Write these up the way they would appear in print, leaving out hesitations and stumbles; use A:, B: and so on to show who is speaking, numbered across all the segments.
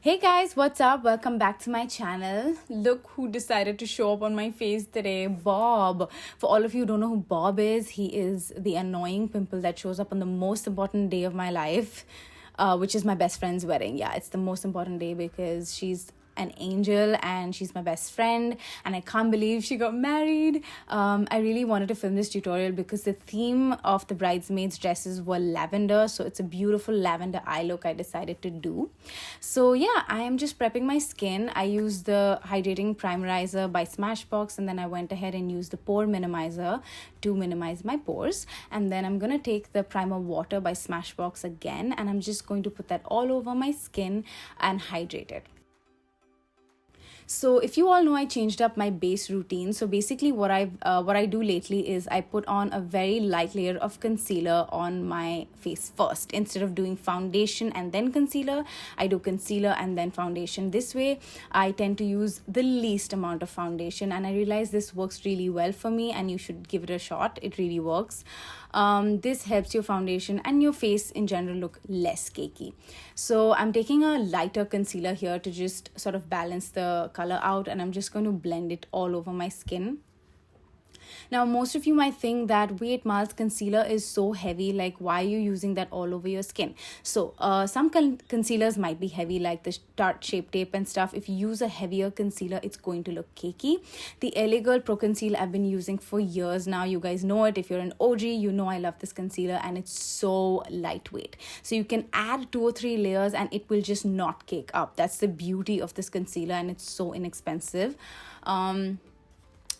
A: Hey guys, what's up? Welcome back to my channel. Look who decided to show up on my face today, Bob. For all of you who don't know who Bob is, he is the annoying pimple that shows up on the most important day of my life, which is my best friend's wedding. Yeah, it's the most important day because she's an angel and she's my best friend and I can't believe she got married. I really wanted to film this tutorial because the theme of the bridesmaids dresses were lavender, so it's a beautiful lavender eye look I decided to do. So yeah, I am just prepping my skin. I used the hydrating primerizer by Smashbox and then I went ahead and used the pore minimizer to minimize my pores, and then I'm gonna take the primer water by Smashbox again and I'm just going to put that all over my skin and hydrate it. So if you all know, I changed up my base routine. So basically what I do lately is I put on a very light layer of concealer on my face first. Instead of doing foundation and then concealer, I do concealer and then foundation. This way I tend to use the least amount of foundation, and I realize this works really well for me and you should give it a shot. It really works. This helps your foundation and your face in general look less cakey. So I'm taking a lighter concealer here to just sort of balance the color out, and I'm just going to blend it all over my skin. Now, most of you might think that, wait, Mal's concealer is so heavy, like why are you using that all over your skin? So some concealers might be heavy, like the Tarte Shape Tape and stuff. If you use a heavier concealer, it's going to look cakey. The LA Girl Pro Conceal I've been using for years now. You guys know it. If you're an OG, you know I love this concealer and it's so lightweight. So you can add 2 or 3 layers and it will just not cake up. That's the beauty of this concealer, and it's so inexpensive.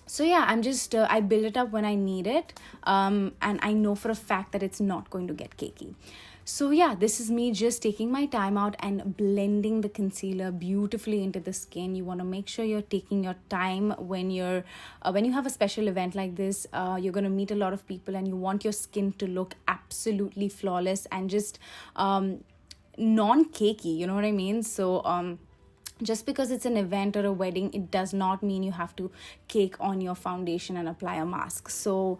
A: So yeah, I'm just I build it up when I need it, and I know for a fact that it's not going to get cakey. So yeah, this is me just taking my time out and blending the concealer beautifully into the skin. You want to make sure you're taking your time when you have a special event like this. You're going to meet a lot of people and you want your skin to look absolutely flawless and just non-cakey, you know what I mean? So just because it's an event or a wedding, it does not mean you have to cake on your foundation and apply a mask. So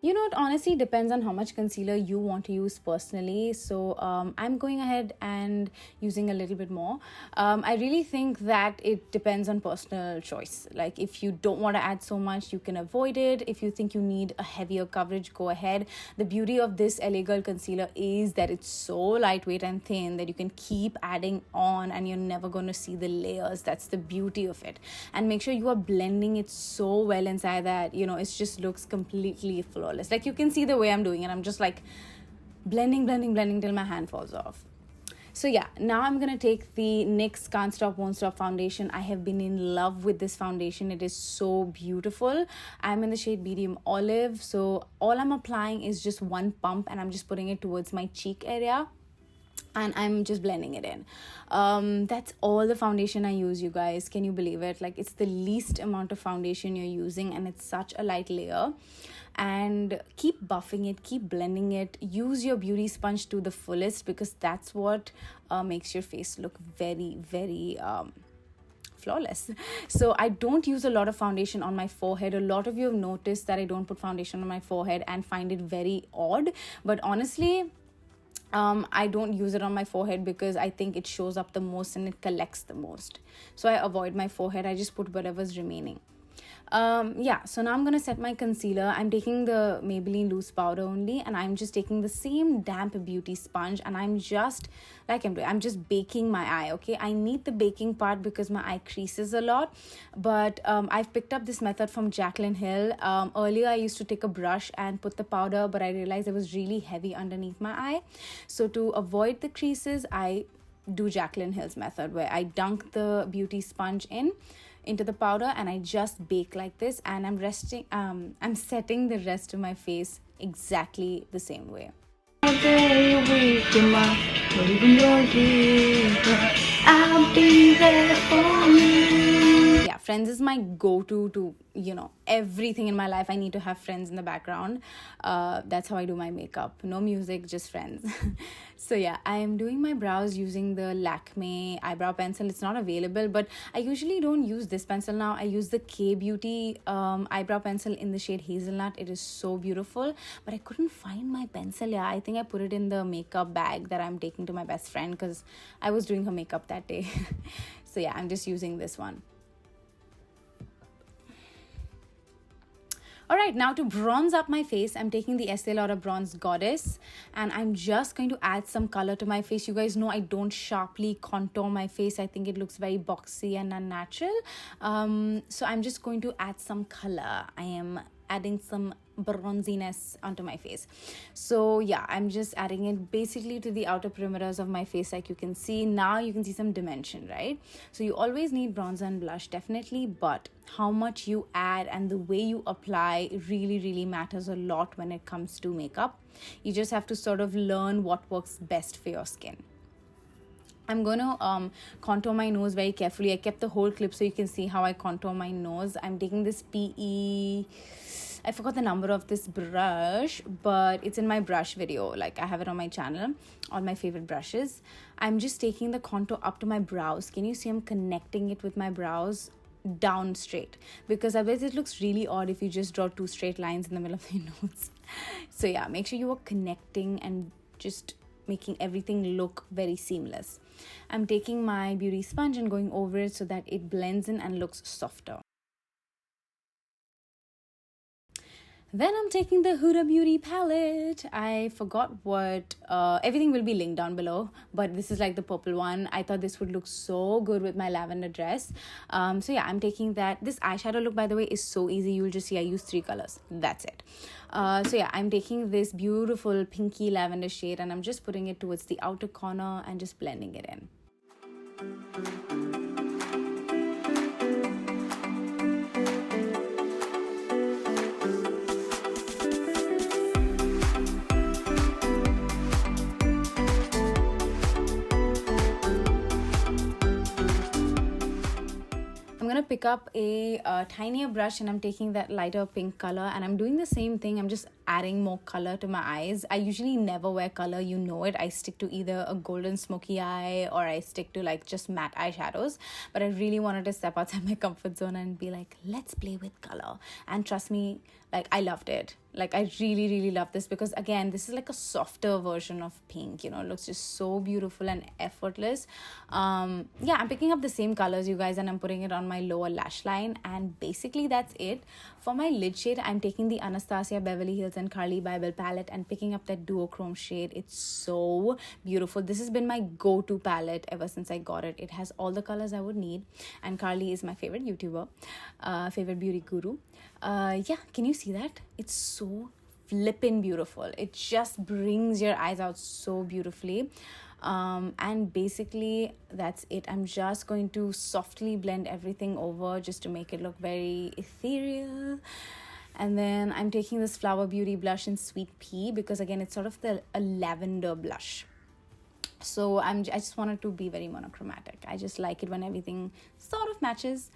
A: you know, it honestly depends on how much concealer you want to use personally. So I'm going ahead and using a little bit more. I really think that it depends on personal choice. Like if you don't want to add so much, you can avoid it. If you think you need a heavier coverage, go ahead. The beauty of this LA Girl concealer is that it's so lightweight and thin that you can keep adding on and you're never going to see the layers. That's the beauty of it. And make sure you are blending it so well inside that, you know, it just looks completely flawless. Like you can see the way I'm doing it. I'm just like blending till my hand falls off. So yeah, now I'm gonna take the NYX Can't Stop Won't Stop foundation. I have been in love with this foundation. It is so beautiful. I'm in the shade medium olive, so all I'm applying is just one pump and I'm just putting it towards my cheek area and I'm just blending it in. That's all the foundation I use, you guys. Can you believe it? Like it's the least amount of foundation you're using and it's such a light layer. And keep buffing it, keep blending it. Use your beauty sponge to the fullest because that's what makes your face look very, very flawless. So I don't use a lot of foundation on my forehead. A lot of you have noticed that I don't put foundation on my forehead and find it very odd. But honestly, I don't use it on my forehead because I think it shows up the most and it collects the most. So I avoid my forehead. I just put whatever's remaining. Yeah, so now I'm gonna set my concealer. I'm taking the Maybelline loose powder only, and I'm just taking the same damp beauty sponge, and I'm just I'm just baking my eye. Okay, I need the baking part because my eye creases a lot, but I've picked up this method from Jaclyn Hill. Earlier I used to take a brush and put the powder, but I realized it was really heavy underneath my eye. So to avoid the creases, I do Jaclyn Hill's method where I dunk the beauty sponge into the powder and I just bake like this, and I'm setting the rest of my face exactly the same way. I'll be there for you. Yeah, Friends is my go-to to, you know, everything in my life. I need to have Friends in the background. That's how I do my makeup. No music, just Friends. So yeah, I am doing my brows using the Lakme eyebrow pencil. It's not available, but I usually don't use this pencil now. I use the K Beauty eyebrow pencil in the shade Hazelnut. It is so beautiful, but I couldn't find my pencil. Yeah, I think I put it in the makeup bag that I'm taking to my best friend because I was doing her makeup that day. So yeah, I'm just using this one. Alright, now to bronze up my face, I'm taking the Estee Lauder Bronze Goddess, and I'm just going to add some color to my face. You guys know I don't sharply contour my face. I think it looks very boxy and unnatural. So I'm just going to add some color. I am adding some bronziness onto my face. So yeah, I'm just adding it basically to the outer perimeters of my face. Like you can see now, you can see some dimension, right? So you always need bronzer and blush, definitely, but how much you add and the way you apply really matters a lot when it comes to makeup. You just have to sort of learn what works best for your skin. I'm going to contour my nose very carefully. I kept the whole clip so you can see how I contour my nose. I'm taking this PE, I forgot the number of this brush, but it's in my brush video. Like I have it on my channel, all my favorite brushes. I'm just taking the contour up to my brows. Can you see I'm connecting it with my brows down straight? Because otherwise it looks really odd if you just draw two straight lines in the middle of your nose. So yeah, make sure you are connecting and just making everything look very seamless. I'm taking my beauty sponge and going over it so that it blends in and looks softer. Then I'm taking the Huda Beauty palette. I forgot what, everything will be linked down below, but this is like the purple one. I thought this would look so good with my lavender dress. So yeah, I'm taking that. This eyeshadow look, by the way, is so easy. You'll just see I use 3 colors. That's it. So yeah, I'm taking this beautiful pinky lavender shade and I'm just putting it towards the outer corner and just blending it in. I'm gonna pick up a tinier brush and I'm taking that lighter pink color and I'm doing the same thing. I'm just adding more color to my eyes. I usually never wear color, you know it. I stick to either a golden smoky eye or I stick to like just matte eyeshadows, but I really wanted to step outside my comfort zone and be like, let's play with color. And trust me, like I loved it. Like I really love this because again, this is like a softer version of pink, you know. It looks just so beautiful and effortless. Yeah, I'm picking up the same colors, you guys, and I'm putting it on my lower lash line, and basically that's it. For my lid shade, I'm taking the Anastasia Beverly Hills and Carly Bible palette and picking up that duochrome shade. It's so beautiful. This has been my go-to palette ever since I got it. It has all the colors I would need, and Carly is my favorite YouTuber, favorite beauty guru. Yeah, can you see that? It's so flippin' beautiful. It just brings your eyes out so beautifully. And basically that's it. I'm just going to softly blend everything over just to make it look very ethereal. And then I'm taking this Flower Beauty blush in Sweet Pea because again it's sort of a lavender blush. So I just wanted to be very monochromatic. I just like it when everything sort of matches.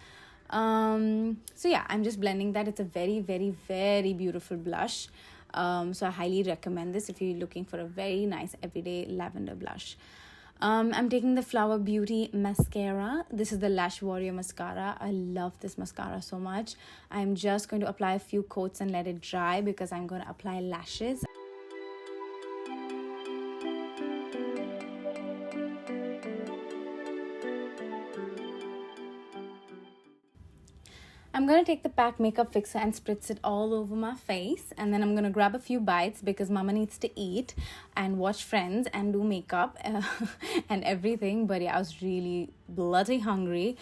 A: So yeah, I'm just blending that. It's a very beautiful blush. So I highly recommend this if you're looking for a very nice everyday lavender blush. I'm taking the Flower Beauty mascara. This is the Lash Warrior mascara. I love this mascara so much. I'm just going to apply a few coats and let it dry because I'm going to apply lashes. I'm going to take the PAC Makeup Fixer and spritz it all over my face. And then I'm going to grab a few bites because mama needs to eat and watch Friends and do makeup and everything. But yeah, I was really bloody hungry.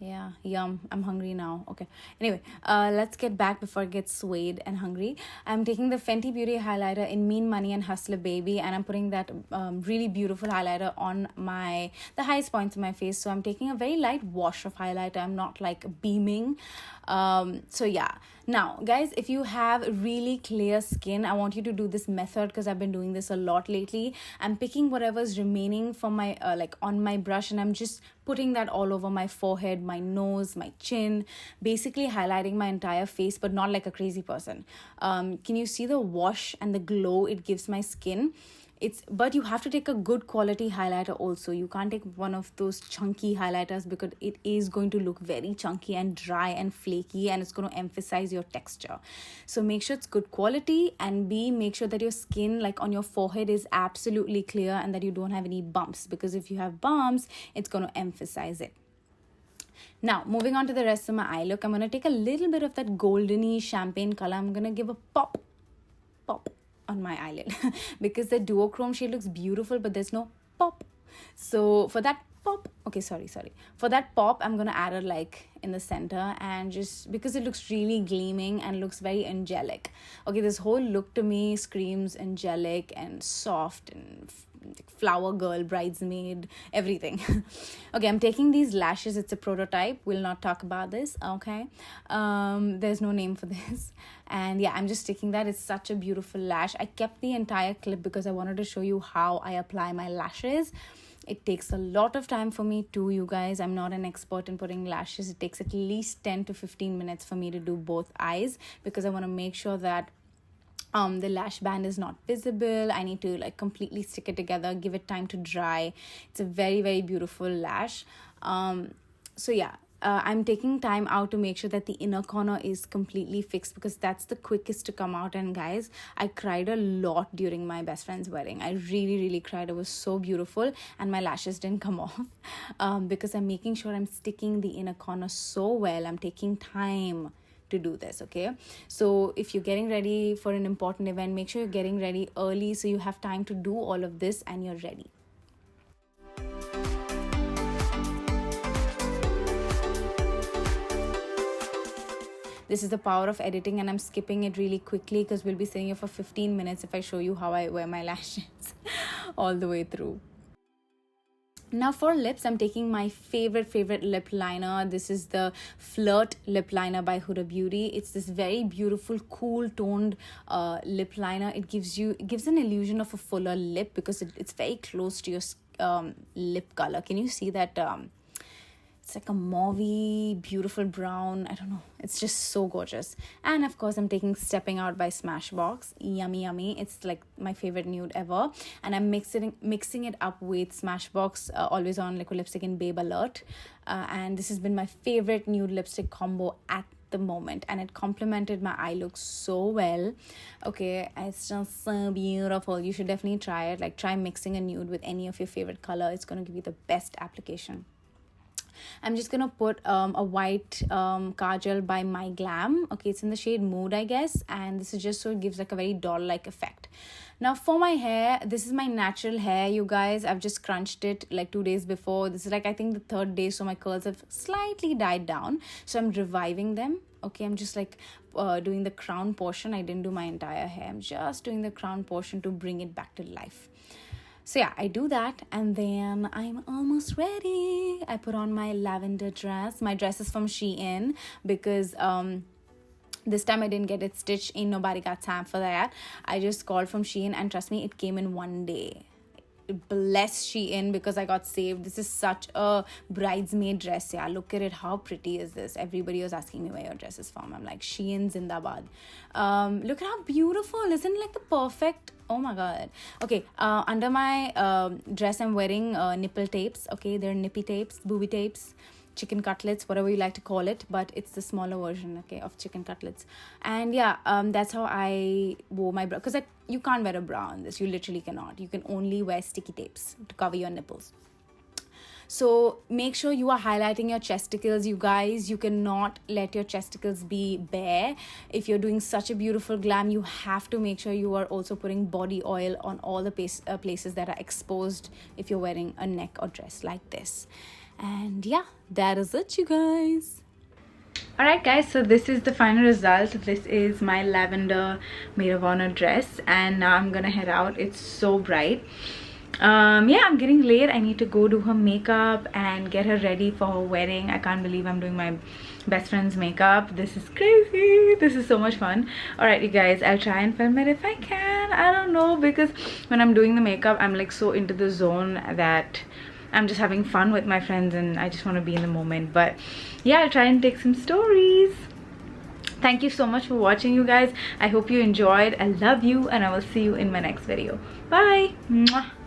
A: Yeah, yum. I'm hungry now. Okay. Anyway, let's get back before I get swayed and hungry. I'm taking the Fenty Beauty highlighter in Mean Money and Hustler Baby, and I'm putting that really beautiful highlighter on the highest points of my face. So I'm taking a very light wash of highlighter. I'm not like beaming. So yeah. Now guys, if you have really clear skin, I want you to do this method because I've been doing this a lot lately. I'm picking whatever's remaining from my like on my brush, and I'm just putting that all over my forehead, my nose, my chin, basically highlighting my entire face, but not like a crazy person. Can you see the wash and the glow it gives my skin? But you have to take a good quality highlighter also. You can't take one of those chunky highlighters because it is going to look very chunky and dry and flaky, and it's going to emphasize your texture. So make sure it's good quality, and B, make sure that your skin like on your forehead is absolutely clear and that you don't have any bumps, because if you have bumps, it's going to emphasize it. Now, moving on to the rest of my eye look, I'm going to take a little bit of that goldeny champagne color. I'm going to give a pop on my eyelid because the duochrome shade looks beautiful, but there's no pop. So for that pop, okay, sorry. For that pop, I'm gonna add it like in the center, and just because it looks really gleaming and looks very angelic. Okay, this whole look to me screams angelic and soft and flower girl, bridesmaid, everything. Okay, I'm taking these lashes. It's a prototype. We'll not talk about this, okay? There's no name for this. And yeah, I'm just sticking that. It's such a beautiful lash. I kept the entire clip because I wanted to show you how I apply my lashes. It takes a lot of time for me too, you guys. I'm not an expert in putting lashes. It takes at least 10 to 15 minutes for me to do both eyes because I want to make sure that the lash band is not visible. I need to like completely stick it together, give it time to dry. It's a very, very beautiful lash. So yeah, I'm taking time out to make sure that the inner corner is completely fixed because that's the quickest to come out. And guys, I cried a lot during my best friend's wedding. I really cried. It was so beautiful, and my lashes didn't come off because I'm making sure I'm sticking the inner corner so well. I'm taking time to do this, okay? So if you're getting ready for an important event, make sure you're getting ready early so you have time to do all of this and you're ready. This is the power of editing, and I'm skipping it really quickly because we'll be sitting here for 15 minutes if I show you how I wear my lashes all the way through. Now for lips, I'm taking my favorite lip liner. This is the Flirt lip liner by Huda Beauty. It's this very beautiful, cool toned lip liner. It gives an illusion of a fuller lip because it's very close to your lip color. Can you see that? It's like a mauvey, beautiful brown. I don't know. It's just so gorgeous. And of course, I'm taking Stepping Out by Smashbox. Yummy. It's like my favorite nude ever. And I'm mixing it up with Smashbox Always On Liquid Lipstick in Babe Alert. And this has been my favorite nude lipstick combo at the moment, and it complemented my eye look so well. Okay, it's just so beautiful. You should definitely try it. Like, try mixing a nude with any of your favorite color. It's going to give you the best application. I'm just gonna put a white kajal by My Glam. Okay, it's in the shade Mood, I guess, and this is just so it gives like a very doll-like effect. Now for my hair, this is my natural hair, you guys. I've just crunched it like 2 days before. This is like, I think, the third day, so my curls have slightly died down, so I'm reviving them. Okay, I'm just like doing the crown portion. I didn't do my entire hair. I'm just doing the crown portion to bring it back to life. So yeah, I do that, and then I'm almost ready. I put on my lavender dress. My dress is from Shein because this time I didn't get it stitched. Ain't nobody got time for that. I just called from Shein, and trust me, it came in one day. Bless Shein because I got saved. This is such a bridesmaid dress. Yeah, look at it. How pretty is this? Everybody was asking me where your dress is from. I'm like, Shein Zindabad. Look at how beautiful. Isn't it like the perfect? Oh my god. Okay, under my dress I'm wearing nipple tapes. Okay, they're nippy tapes, booby tapes, chicken cutlets, whatever you like to call it, but it's the smaller version, okay, of chicken cutlets. And yeah, that's how I wore my bra, because you can't wear a bra on this. You literally cannot. You can only wear sticky tapes to cover your nipples. So make sure you are highlighting your chesticles, you guys. You cannot let your chesticles be bare. If you're doing such a beautiful glam, you have to make sure you are also putting body oil on all the places that are exposed if you're wearing a neck or dress like this. And yeah, that is it, you guys. Alright guys, so this is the final result. This is my lavender maid of honor dress, and now I'm gonna head out. It's so bright. yeah, I'm getting late. I need to go do her makeup and get her ready for her wedding. I can't believe I'm doing my best friend's makeup. This is crazy. This is so much fun. Alright, you guys, I'll try and film it if I can. I don't know, because when I'm doing the makeup, I'm like so into the zone that I'm just having fun with my friends and I just want to be in the moment. But yeah, I'll try and take some stories. Thank you so much for watching, you guys. I hope you enjoyed. I love you and I will see you in my next video. Bye. Mwah.